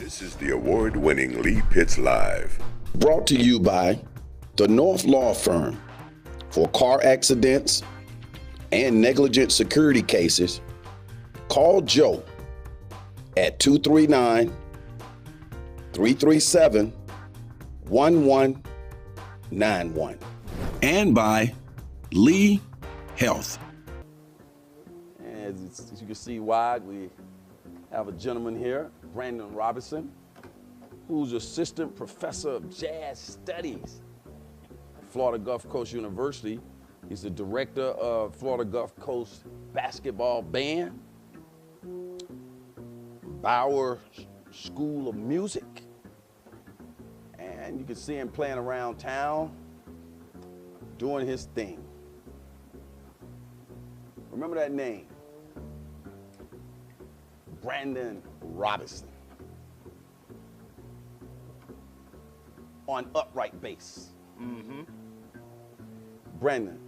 This is the award-winning Lee Pitts Live. Brought to you by the North Law Firm. For car accidents and negligent security cases, call Joe at 239-337-1191. And by Lee Health. As you can see wide, we have a gentleman here, Brandon Robertson, who's assistant professor of jazz studies at Florida Gulf Coast University. He's the director of Florida Gulf Coast Basketball Band, Bauer School of Music, and you can see him playing around town, doing his thing. Remember that name, Brandon Robertson, on upright bass. Brandon,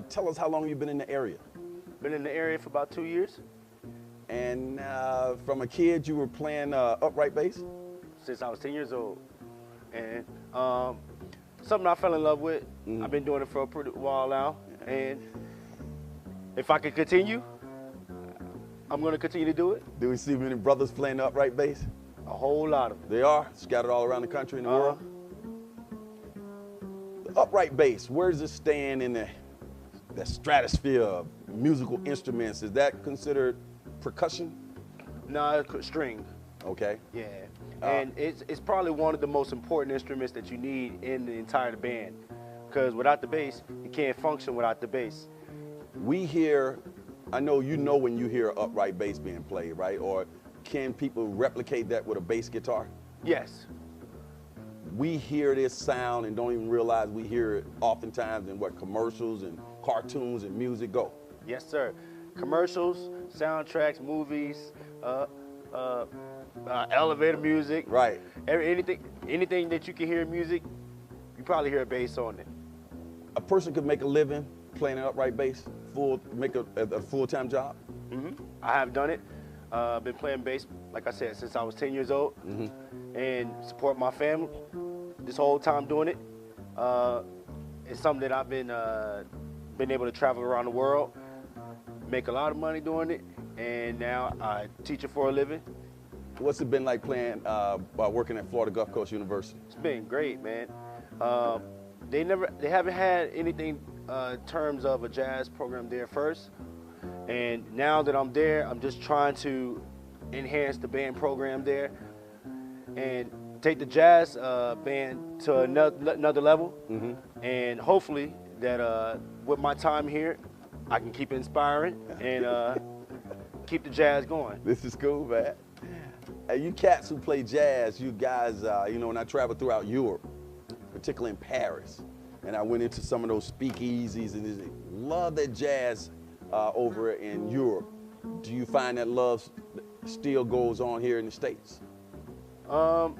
tell us how long you've been in the area. Been in the area for about 2 years. And from a kid, you were playing upright bass? Since I was 10 years old. And something I fell in love with. I've been doing it for a pretty while now. And if I could continue, I'm going to continue to do it. Do we see many brothers playing the upright bass? A whole lot of them. They are, scattered all around the country and the world. The upright bass, where does it stand in the stratosphere of musical instruments? Is that considered percussion? No, it's string. Okay. Yeah. And it's probably one of the most important instruments that you need in the entire band. Because without the bass, you can't function without the bass. We hear, I know you know when you hear upright bass being played, right? Or can people replicate that with a bass guitar? Yes. We hear this sound and don't even realize we hear it oftentimes in what commercials and cartoons and music go. Yes, sir. Commercials, soundtracks, movies, elevator music. Right. Anything that you can hear in music, you probably hear a bass on it. A person could make a living playing an upright bass, make a full-time job? I have done it. Been playing bass, like I said, since I was 10 years old, and support my family this whole time doing it. It's something that I've been able to travel around the world, make a lot of money doing it, and now I teach it for a living. What's it been like playing, working at Florida Gulf Coast University? It's been great, man. They haven't had anything in terms of a jazz program there first. And now that I'm there, I'm just trying to enhance the band program there and take the jazz band to another level. And hopefully that with my time here, I can keep inspiring and keep the jazz going. This is cool, man. Hey, you cats who play jazz, you guys, you know, when I travel throughout Europe, particularly in Paris, and I went into some of those speakeasies and they love that jazz over in Europe. Do you find that love still goes on here in the States? Could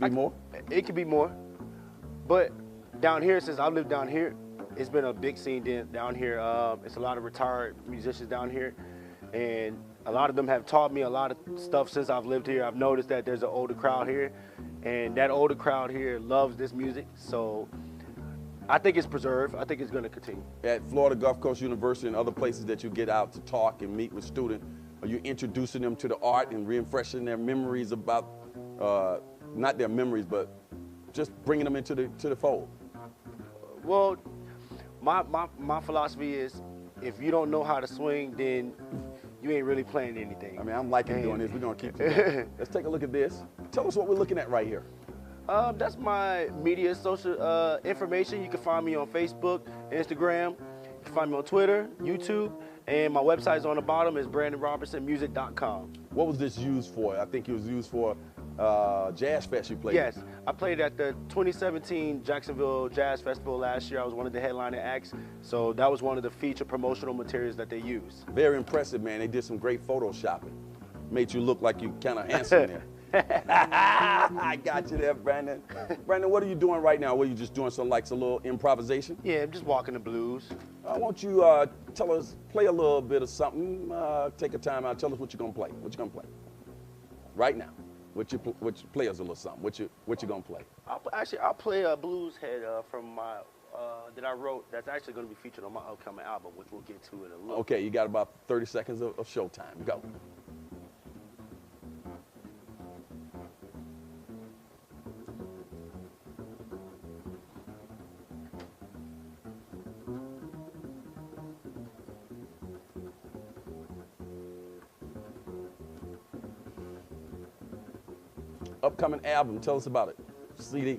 be more? It could be more. But down here, since I live down here, it's been a big scene down here. It's a lot of retired musicians down here. And a lot of them have taught me a lot of stuff since I've lived here. I've noticed that there's an older crowd here. And that older crowd here loves this music. So I think it's preserved. I think it's going to continue. At Florida Gulf Coast University and other places that you get out to talk and meet with students, are you introducing them to the art and refreshing their memories about, not their memories, but just bringing them into the fold? Well, my philosophy is if you don't know how to swing, then you ain't really playing anything. I mean, I'm liking doing this. We're going to keep it. Let's take a look at this. Tell us what we're looking at right here. That's my media social information. You can find me on Facebook, Instagram. You can find me on Twitter, YouTube, and my website's on the bottom is brandonrobertsonmusic.com. What was this used for? I think it was used for Jazz Fest you played. Yes, I played at the 2017 Jacksonville Jazz Festival last year. I was one of the headliner acts, so that was one of the feature promotional materials that they used. Very impressive, man. They did some great photoshopping. Made you look like you kind of handsome there. I got you there, Brandon. Brandon, what are you doing right now? What, are you just doing some a little improvisation? Yeah, I'm just walking the blues. I want you play a little bit of something. Take a time out. Tell us what you're gonna play. What you gonna play? right now. What you play us a little something? What you gonna play? I'll play a blues head from my that I wrote. That's actually going to be featured on my upcoming album, which we'll get to in a little. Okay, you got about 30 seconds of showtime. Go. Upcoming album, tell us about it. CD.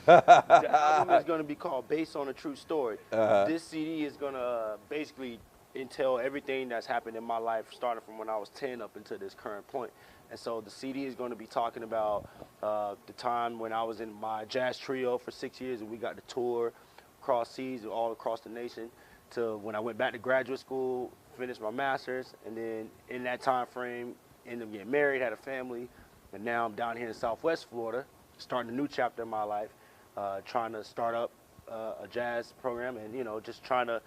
The album is going to be called Based on a True Story. This CD is going to basically entail everything that's happened in my life, starting from when I was 10 up until this current point. And so the CD is going to be talking about the time when I was in my jazz trio for 6 years and we got to tour across seas, all across the nation, to when I went back to graduate school, finished my master's, and then in that time frame, ended up getting married, had a family, and now I'm down here in Southwest Florida, starting a new chapter in my life, trying to start up a jazz program and, you know, just trying to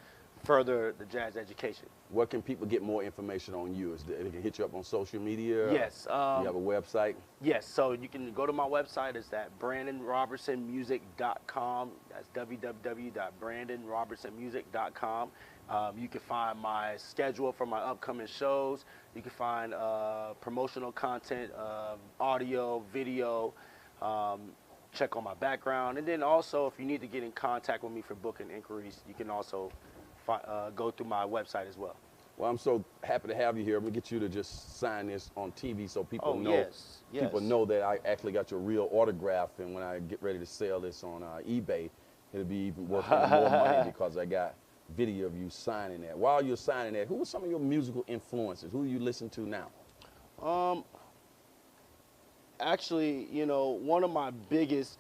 further the jazz education. Where can people get more information on you? They can hit you up on social media? Yes. You have a website? Yes, so you can go to my website. It's at BrandonRobertsonMusic.com. That's www.BrandonRobertsonMusic.com. You can find my schedule for my upcoming shows. You can find promotional content, audio, video, check on my background. And then also, if you need to get in contact with me for booking inquiries, you can also go through my website as well. Well, I'm so happy to have you here. I'm gonna get you to just sign this on TV so people know. Yes. People know that I actually got your real autograph, and when I get ready to sell this on eBay, it'll be even worth more money because I got video of you signing that. While you're signing that, who are some of your musical influences? Who do you listen to now? Actually, you know, one of my biggest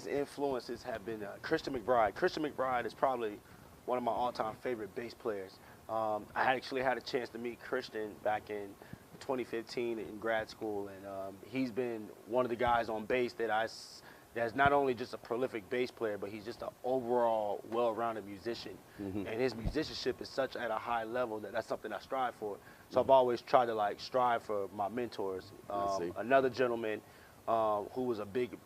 influences have been Christian Mcbride. Christian Mcbride is probably one of my all-time favorite bass players. I actually had a chance to meet Christian back in 2015 in grad school, and he's been one of the guys on bass that's not only just a prolific bass player, but he's just an overall well-rounded musician. And his musicianship is such at a high level that that's something I strive for. So I've always tried to like strive for my mentors. Another gentleman who was a big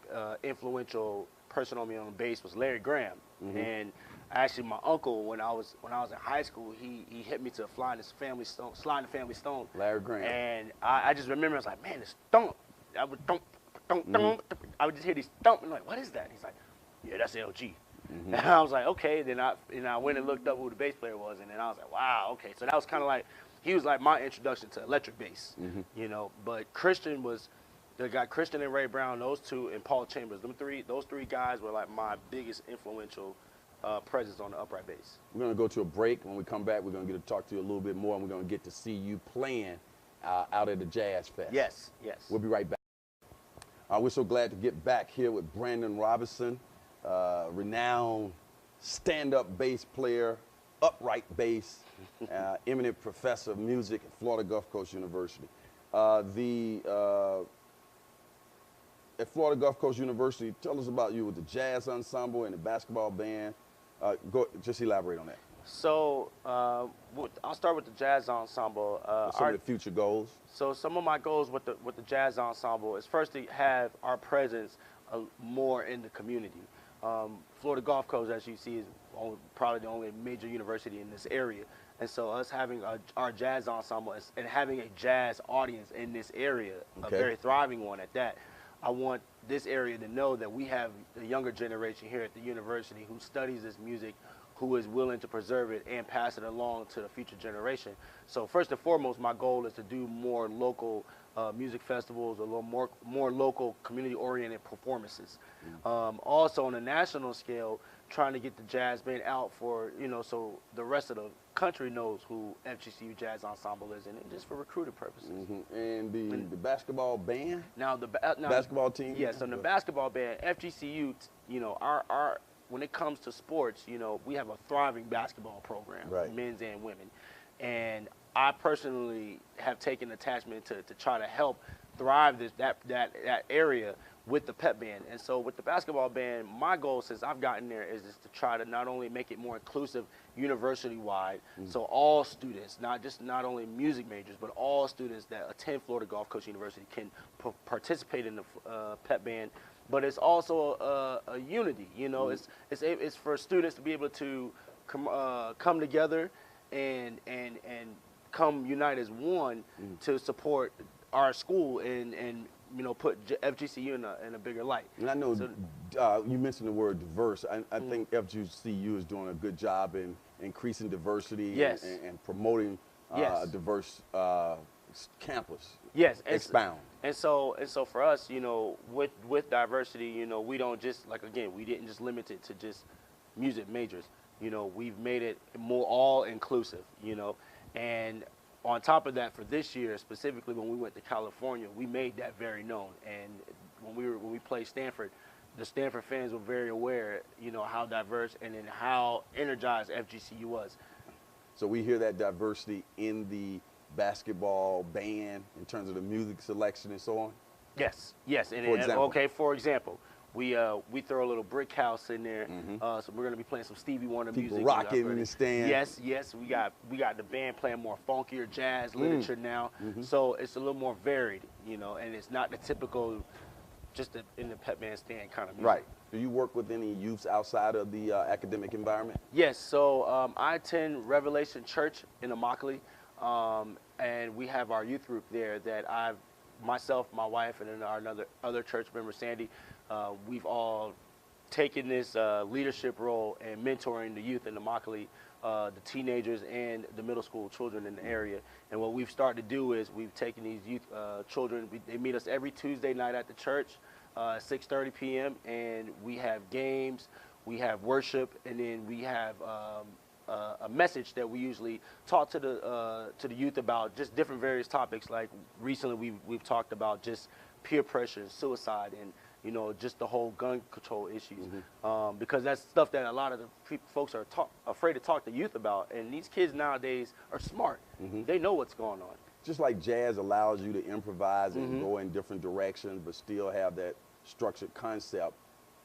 influential person on me on bass was Larry Graham. And actually my uncle, when I was in high school, he hit me to Slide the Family Stone. Larry Graham. And I just remember, I was like, man, this thump. I would thump, thump, thump. I would just hear these thump, and I'm like, what is that? He's like, yeah, that's LG. And I was like, okay. Then I went and looked up who the bass player was, and then I was like, wow, okay. So that was kind of like, he was like my introduction to electric bass, you know. But Christian was the guy. Christian and Ray Brown, those two, and Paul Chambers, those three guys were like my biggest influential presence on the upright bass. We're gonna go to a break. When we come back, we're gonna get to talk to you a little bit more, and we're gonna get to see you playing out at the Jazz Fest. Yes, yes. We'll be right back. We're so glad to get back here with Brandon Robertson, renowned stand-up bass player, upright bass, eminent professor of music at Florida Gulf Coast University. At Florida Gulf Coast University, tell us about you with the Jazz Ensemble and the basketball band. Just elaborate on that. So I'll start with the Jazz Ensemble. Some of the future goals. So some of my goals with the Jazz Ensemble is first to have our presence more in the community. Florida Gulf Coast, as you see, is probably the only major university in this area. And so us having our Jazz Ensemble and having a jazz audience in this area, a very thriving one at that, I want this area to know that we have the younger generation here at the university who studies this music, who is willing to preserve it and pass it along to the future generation. So first and foremost, my goal is to do more local music festivals, a little more local community-oriented performances. Also on a national scale, trying to get the jazz band out for, you know, so the rest of the country knows who FGCU Jazz Ensemble is, and just for recruiting purposes. And the basketball band? Now the basketball team? Yes, and the basketball band, FGCU, you know, our when it comes to sports, you know, we have a thriving basketball program, men's and women. And I personally have taken attachment to try to help thrive that area with the pep band. And so with the basketball band, my goal since I've gotten there is to try to not only make it more inclusive university-wide, so all students, not only music majors, but all students that attend Florida Gulf Coast University can participate in the pep band. But it's also a unity, you know, it's for students to be able to come together and come unite as one to support our school and you know, put FGCU in a bigger light. And I know you mentioned the word diverse. I think FGCU is doing a good job in increasing diversity Yes. and promoting Yes. a diverse campus. Yes. Expound. And so for us, you know, with diversity, you know, we don't just, like, again, we didn't just limit it to just music majors. You know, we've made it more all inclusive, you know, and on top of that, for this year, specifically when we went to California, we made that very known. And when we played Stanford, the Stanford fans were very aware, you know, how diverse and then how energized FGCU was. So we hear that diversity in the basketball band in terms of the music selection and so on? Yes, yes. And For example? Okay, for example, we throw a little brick house in there, so we're gonna be playing some Stevie Wonder People music. rocking in the stand. Yes, yes. We got the band playing more funkier jazz literature now, so it's a little more varied, you know, and it's not the typical, just in the pep band stand kind of music. Right. Do you work with any youths outside of the academic environment? Yes. So I attend Revelation Church in Immokalee, and we have our youth group there that myself, my wife, and then our other church member, Sandy, we've all taken this leadership role and mentoring the youth in Immokalee, the teenagers and the middle school children in the area. And what we've started to do is we've taken these youth children, they meet us every Tuesday night at the church, 6:30 p.m., and we have games, we have worship, and then we have a message that we usually talk to the youth about, just different various topics. Like recently we've talked about just peer pressure and suicide, and you know, just the whole gun control issues, because that's stuff that a lot of the folks are afraid to talk to youth about. And these kids nowadays are smart; they know what's going on. Just like jazz allows you to improvise and go in different directions, but still have that structured concept,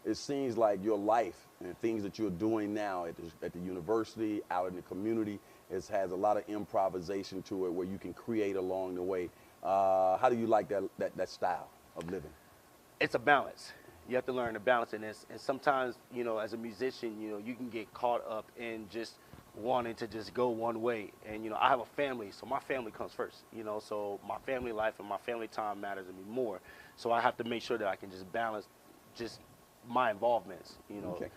it seems like your life and things that you're doing now at the university, out in the community, has a lot of improvisation to it where you can create along the way. How do you like that style of living? It's a balance. You have to learn to balance in this. And sometimes, you know, as a musician, you know, you can get caught up in just wanting to just go one way. And, you know, I have a family, so my family comes first, you know, so my family life and my family time matters to me more. So I have to make sure that I can just balance just my involvements, you know. Okay.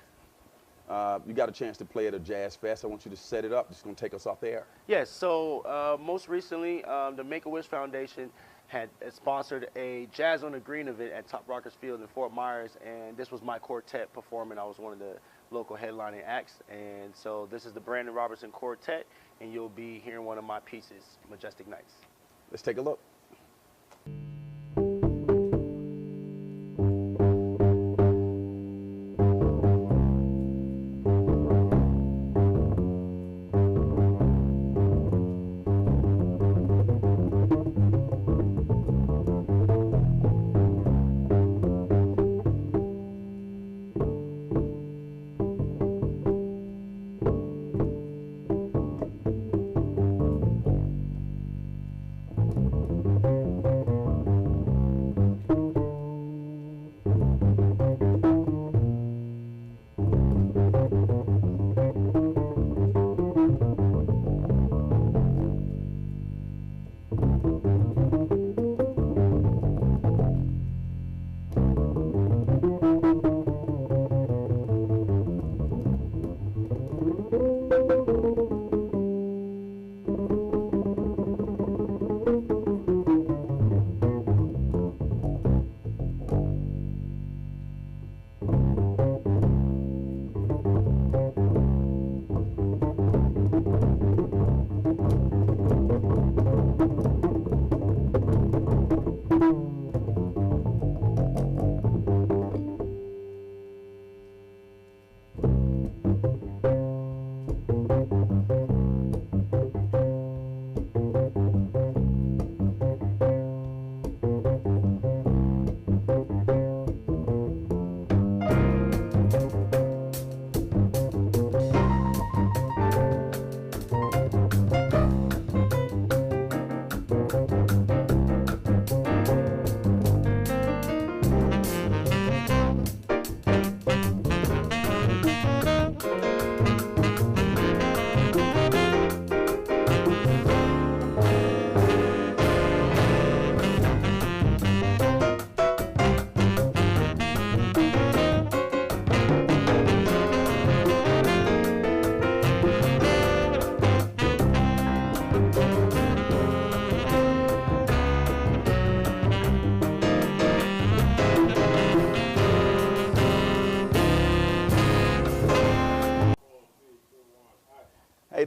You got a chance to play at a jazz fest. I want you to set it up. Just going to take us off the air. Yes, so most recently, the Make-A-Wish Foundation had sponsored a Jazz on the Green event at Top Rockers Field in Fort Myers, and this was my quartet performing. I was one of the local headlining acts, and so this is the Brandon Robertson Quartet, and you'll be hearing one of my pieces, Majestic Nights. Let's take a look.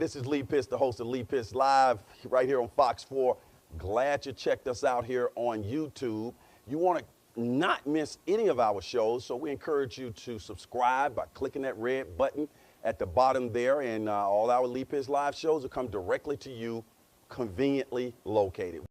This is Lee Pitts, the host of Lee Pitts Live, right here on Fox 4. Glad you checked us out here on YouTube. You want to not miss any of our shows, so we encourage you to subscribe by clicking that red button at the bottom there, and all our Lee Pitts Live shows will come directly to you, conveniently located.